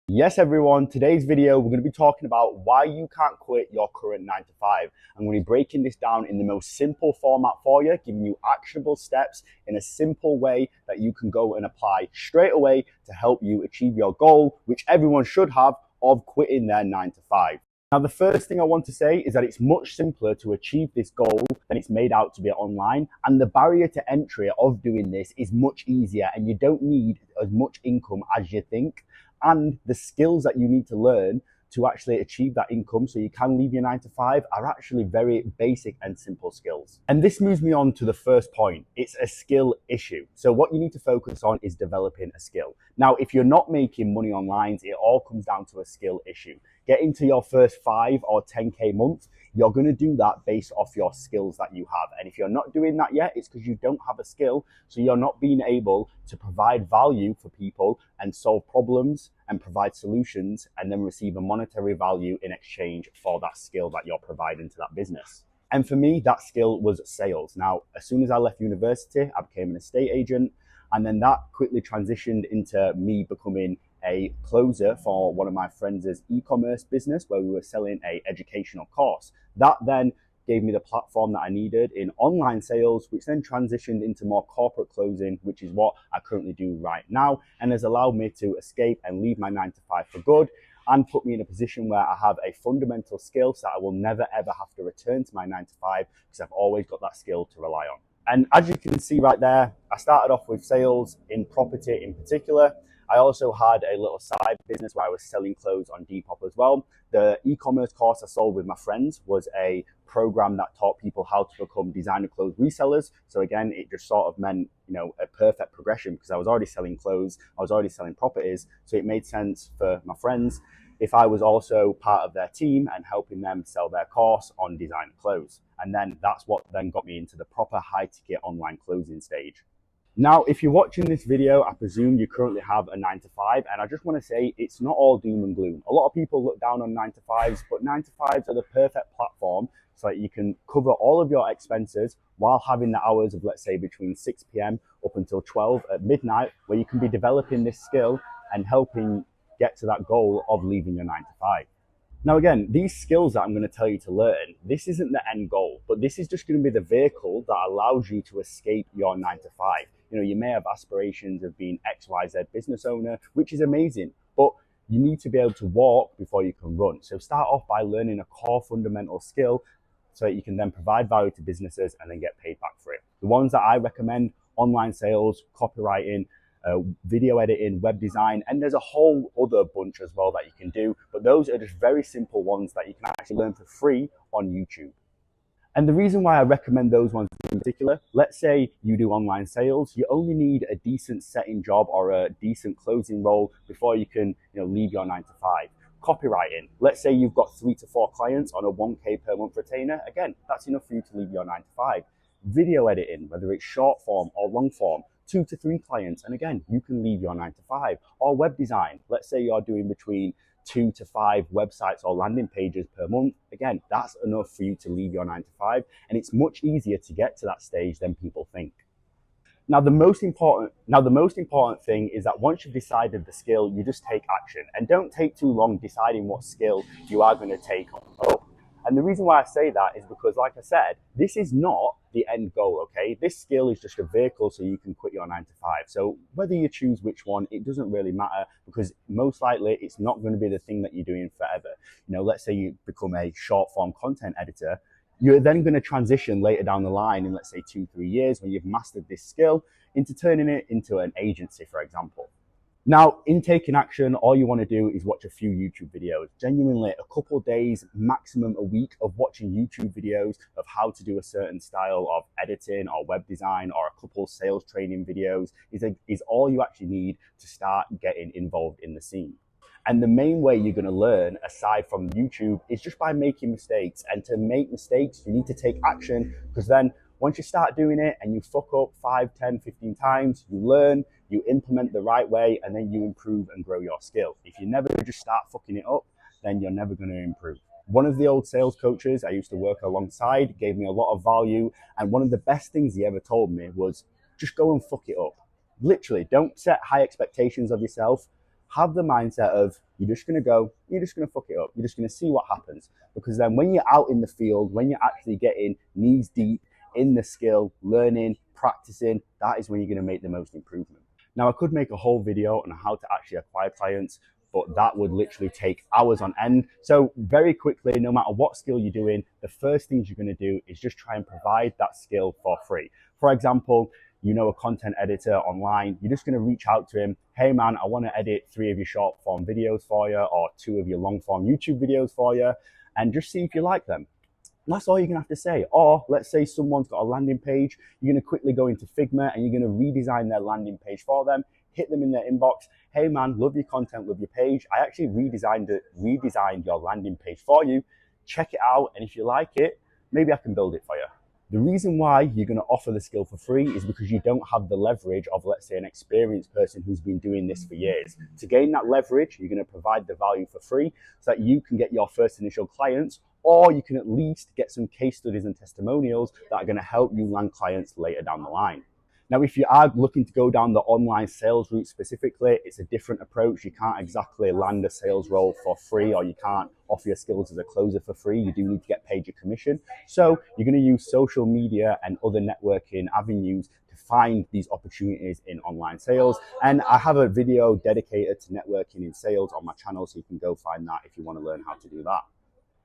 Yes, everyone, today's video, we're going to be talking about why you can't quit your current 9 to 5. I'm going to be breaking this down in the most simple format for you, giving you actionable steps in a simple way that you can go and apply straight away to help you achieve your goal, which everyone should have, of quitting their 9 to 5. Now, the first thing I want to say is that it's much simpler to achieve this goal than it's made out to be online. And the barrier to entry of doing this is much easier, and you don't need as much income as you think. And the skills that you need to learn to actually achieve that income so you can leave your 9 to 5 are actually very basic and simple skills. And this moves me on to the first point. It's a skill issue. So what you need to focus on is developing a skill. Now, if you're not making money online, it all comes down to a skill issue. Get into your first 5 or 10K months, you're going to do that based off your skills that you have. And if you're not doing that yet, it's because you don't have a skill. So you're not being able to provide value for people and solve problems and provide solutions and then receive a monetary value in exchange for that skill that you're providing to that business. And for me, that skill was sales. Now, as soon as I left university, I became an estate agent. And then that quickly transitioned into me becoming a closer for one of my friends' e-commerce business where we were selling an educational course. That then gave me the platform that I needed in online sales, which then transitioned into more corporate closing, which is what I currently do right now, and has allowed me to escape and leave my 9 to 5 for good and put me in a position where I have a fundamental skill so that I will never ever have to return to my 9 to 5 because I've always got that skill to rely on. And as you can see right there, I started off with sales in property in particular. I also had a little side business where I was selling clothes on Depop as well. The e-commerce course I sold with my friends was a program that taught people how to become designer clothes resellers. So again, it just sort of meant, a perfect progression because I was already selling clothes, I was already selling properties. So it made sense for my friends if I was also part of their team and helping them sell their course on designer clothes. And then that's what then got me into the proper high ticket online closing stage. Now, if you're watching this video, I presume you currently have a 9 to 5, and I just want to say it's not all doom and gloom. A lot of people look down on 9 to 5s, but 9 to 5s are the perfect platform so that you can cover all of your expenses while having the hours of, let's say, between 6 p.m. up until 12 at midnight, where you can be developing this skill and helping get to that goal of leaving your 9 to 5. Now, again, these skills that I'm going to tell you to learn, this isn't the end goal, but this is just going to be the vehicle that allows you to escape your 9 to 5. You may have aspirations of being XYZ business owner, which is amazing, but you need to be able to walk before you can run. So start off by learning a core fundamental skill so that you can then provide value to businesses and then get paid back for it. The ones that I recommend: online sales, copywriting, video editing, web design, and there's a whole other bunch as well that you can do, but those are just very simple ones that you can actually learn for free on YouTube. And the reason why I recommend those ones in particular, let's say you do online sales, you only need a decent setting job or a decent closing role before you can leave your 9 to 5. Copywriting, let's say you've got 3 to 4 clients on a 1K per month retainer, again, that's enough for you to leave your 9 to 5. Video editing, whether it's short form or long form, 2 to 3 clients, and again, you can leave your 9 to 5. Or web design, let's say you're doing between 2 to 5 websites or landing pages per month. Again, that's enough for you to leave your 9 to 5, and it's much easier to get to that stage than people think. Now, the most important thing is that once you've decided the skill, you just take action, and don't take too long deciding what skill you are going to take up. And the reason why I say that is because, like I said, this is not the end goal, okay? This skill is just a vehicle so you can quit your 9 to 5. So whether you choose which one, it doesn't really matter, because most likely it's not going to be the thing that you're doing forever. Let's say you become a short form content editor. You're then going to transition later down the line in, let's say, 2-3 years when you've mastered this skill into turning it into an agency, for example. Now, in taking action, all you want to do is watch a few YouTube videos. Genuinely, a couple of days, maximum a week of watching YouTube videos of how to do a certain style of editing or web design, or a couple sales training videos is all you actually need to start getting involved in the scene. And the main way you're going to learn, aside from YouTube, is just by making mistakes. And to make mistakes, you need to take action, because then once you start doing it and you fuck up 5, 10, 15 times, you learn, you implement the right way, and then you improve and grow your skill. If you never just start fucking it up, then you're never going to improve. One of the old sales coaches I used to work alongside gave me a lot of value, and one of the best things he ever told me was just go and fuck it up. Literally, don't set high expectations of yourself. Have the mindset of you're just going to go, you're just going to fuck it up. You're just going to see what happens. Because then when you're out in the field, when you're actually getting knees deep in the skill, learning, practicing, that is when you're going to make the most improvement. Now, I could make a whole video on how to actually acquire clients, but that would literally take hours on end. So very quickly, no matter what skill you're doing, the first things you're going to do is just try and provide that skill for free. For example, you know a content editor online, you're just going to reach out to him. Hey man, I want to edit 3 of your short form videos for you or 2 of your long form YouTube videos for you, and just see if you like them. That's all you're gonna have to say. Or let's say someone's got a landing page, you're gonna quickly go into Figma and you're gonna redesign their landing page for them, hit them in their inbox. Hey man, love your content, love your page. I actually redesigned your landing page for you. Check it out, and if you like it, maybe I can build it for you. The reason why you're going to offer the skill for free is because you don't have the leverage of, let's say, an experienced person who's been doing this for years. To gain that leverage, you're going to provide the value for free so that you can get your first initial clients, or you can at least get some case studies and testimonials that are going to help you land clients later down the line. Now, if you are looking to go down the online sales route specifically, it's a different approach. You can't exactly land a sales role for free, or you can't offer your skills as a closer for free. You do need to get paid your commission. So you're going to use social media and other networking avenues to find these opportunities in online sales. And I have a video dedicated to networking in sales on my channel, so you can go find that if you want to learn how to do that.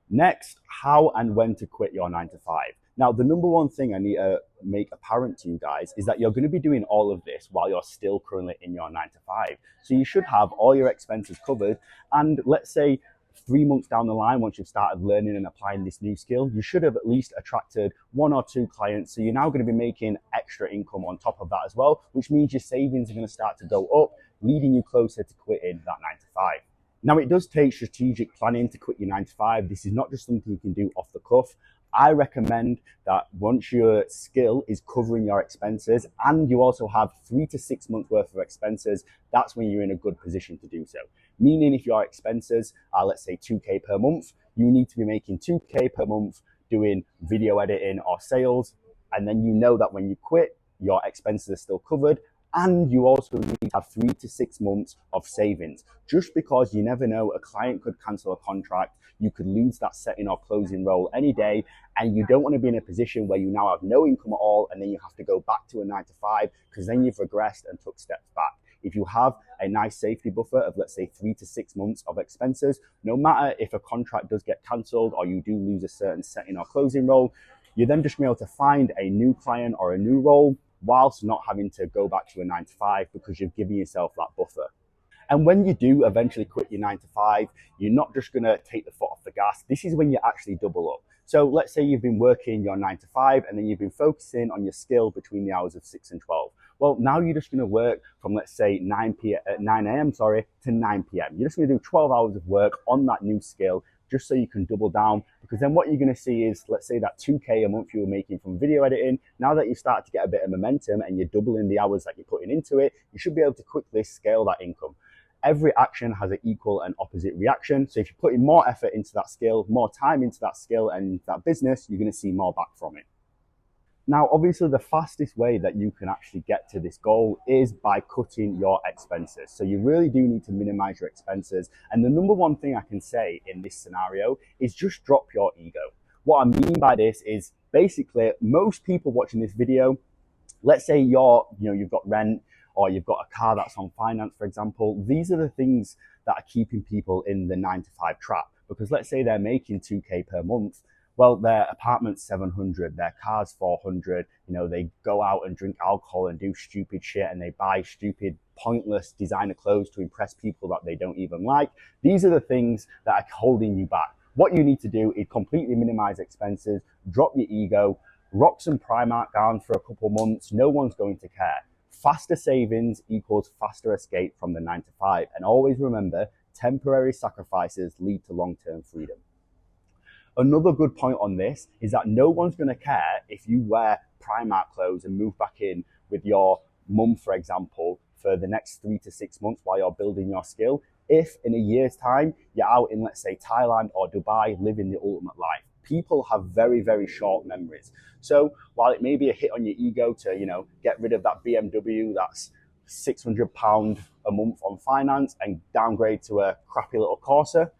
Next, how and when to quit your 9 to 5. Now, the number one thing I need to make apparent to you guys is that you're going to be doing all of this while you're still currently in your 9 to 5. So you should have all your expenses covered. And let's say 3 months down the line, once you've started learning and applying this new skill, you should have at least attracted 1 or 2 clients. So you're now going to be making extra income on top of that as well, which means your savings are going to start to go up, leading you closer to quitting that 9 to 5. Now, it does take strategic planning to quit your 9 to 5. This is not just something you can do off the cuff. I recommend that once your skill is covering your expenses and you also have 3 to 6 months worth of expenses, that's when you're in a good position to do so. Meaning if your expenses are, let's say, 2K per month, you need to be making 2K per month doing video editing or sales. And then you know that when you quit, your expenses are still covered. And you also need to have 3 to 6 months of savings, just because you never know, a client could cancel a contract, you could lose that setting or closing role any day, and you don't want to be in a position where you now have no income at all and then you have to go back to a 9 to 5 because then you've regressed and took steps back. If you have a nice safety buffer of, let's say, 3 to 6 months of expenses, no matter if a contract does get cancelled or you do lose a certain setting or closing role, you're then just going to be able to find a new client or a new role whilst not having to go back to a 9 to 5 because you've given yourself that buffer. And when you do eventually quit your 9 to 5, you're not just going to take the foot off the gas. This is when you actually double up. So let's say you've been working your 9 to 5 and then you've been focusing on your skill between the hours of 6 and 12. Well, now you're just going to work from, let's say, 9 a.m. to 9 p.m. You're just going to do 12 hours of work on that new skill just so you can double down, because then what you're going to see is, let's say that 2K a month you were making from video editing, now that you start to get a bit of momentum and you're doubling the hours that you're putting into it, you should be able to quickly scale that income. Every action has an equal and opposite reaction. So if you're putting more effort into that skill, more time into that skill and that business, you're going to see more back from it. Now, obviously, the fastest way that you can actually get to this goal is by cutting your expenses. So you really do need to minimize your expenses. And the number one thing I can say in this scenario is just drop your ego. What I mean by this is basically most people watching this video, let's say you've got rent or you've got a car that's on finance, for example. These are the things that are keeping people in the 9 to 5 trap, because let's say they're making 2K per month. Well, their apartment's 700, their car's 400, they go out and drink alcohol and do stupid shit and they buy stupid, pointless designer clothes to impress people that they don't even like. These are the things that are holding you back. What you need to do is completely minimize expenses, drop your ego, rock some Primark down for a couple months. No one's going to care. Faster savings equals faster escape from the 9 to 5. And always remember, temporary sacrifices lead to long-term freedom. Another good point on this is that no one's going to care if you wear Primark clothes and move back in with your mum, for example, for the next 3 to 6 months while you're building your skill, if in a year's time you're out in, let's say, Thailand or Dubai living the ultimate life. People have very, very short memories. So while it may be a hit on your ego to, get rid of that BMW that's £600 a month on finance and downgrade to a crappy little Corsa.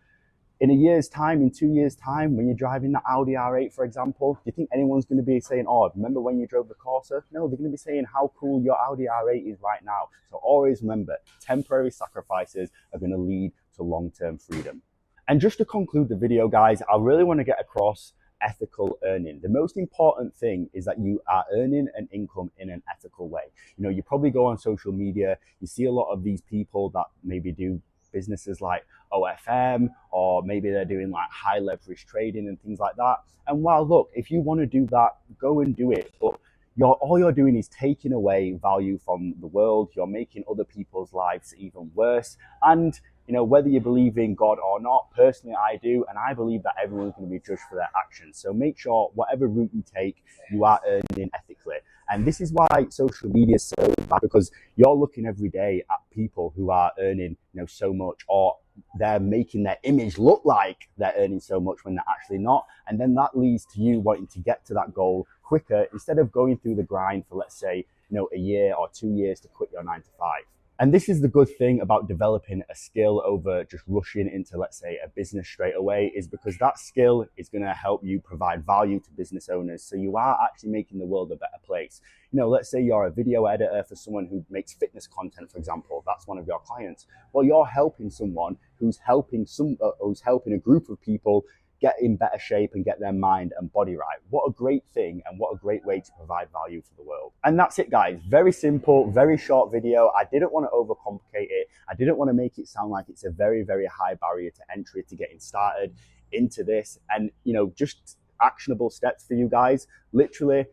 In a year's time, in 2 years' time, when you're driving the Audi R8, for example, do you think anyone's going to be saying, oh, remember when you drove the Corsa? No, they're going to be saying how cool your Audi R8 is right now. So always remember, temporary sacrifices are going to lead to long-term freedom. And just to conclude the video, guys, I really want to get across ethical earning. The most important thing is that you are earning an income in an ethical way. You know, you probably go on social media, you see a lot of these people that maybe do businesses like OFM, or maybe they're doing like high leverage trading and things like that. And while look, if you want to do that, go and do it. But all you're doing is taking away value from the world. You're making other people's lives even worse. And you know, whether you believe in God or not, personally I do, and I believe that everyone's going to be judged for their actions. So make sure whatever route you take, you are earning ethically. And this is why social media is so bad, because you're looking every day at people who are earning, you know, so much, or they're making their image look like they're earning so much when they're actually not. And then that leads to you wanting to get to that goal quicker instead of going through the grind for, let's say, you know, a year or 2 years to quit your 9 to 5. And this is the good thing about developing a skill over just rushing into, let's say, a business straight away, is because that skill is going to help you provide value to business owners. So you are actually making the world a better place. You know, let's say you're a video editor for someone who makes fitness content, for example. That's one of your clients. Well, you're helping someone who's helping a group of people get in better shape and get their mind and body right. What a great thing, and what a great way to provide value for the world. And that's it, guys. Very simple, very short video. I didn't want to overcomplicate it. I didn't want to make it sound like it's a very, very high barrier to entry to getting started into this. And, you know, just actionable steps for you guys. Literally,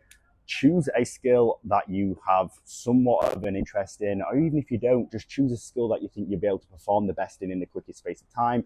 choose a skill that you have somewhat of an interest in, or even if you don't, just choose a skill that you think you'll be able to perform the best in the quickest space of time.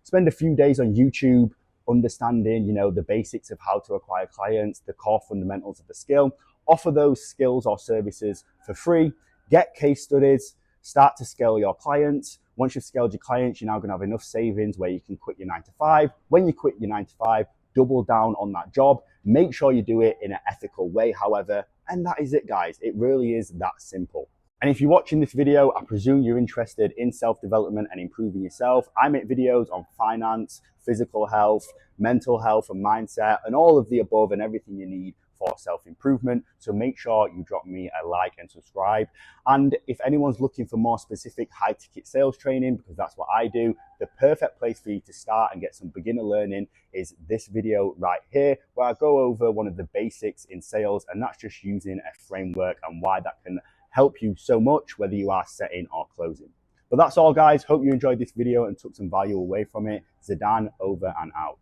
Spend a few days on YouTube, understanding, you know, the basics of how to acquire clients, the core fundamentals of the skill. Offer those skills or services for free. Get case studies. Start to scale your clients. Once you've scaled your clients, you're now going to have enough savings where you can quit your 9 to 5. When you quit your 9 to 5, double down on that job. Make sure you do it in an ethical way, however. And that is it, guys. It really is that simple. And if you're watching this video, I presume you're interested in self-development and improving yourself. I make videos on finance, physical health, mental health and mindset, and all of the above and everything you need for self-improvement. So make sure you drop me a like and subscribe. And if anyone's looking for more specific high-ticket sales training, because that's what I do, the perfect place for you to start and get some beginner learning is this video right here, where I go over one of the basics in sales, and that's just using a framework and why that can help you so much, whether you are setting or closing. But that's all, guys. Hope you enjoyed this video and took some value away from it. Zidane over and out.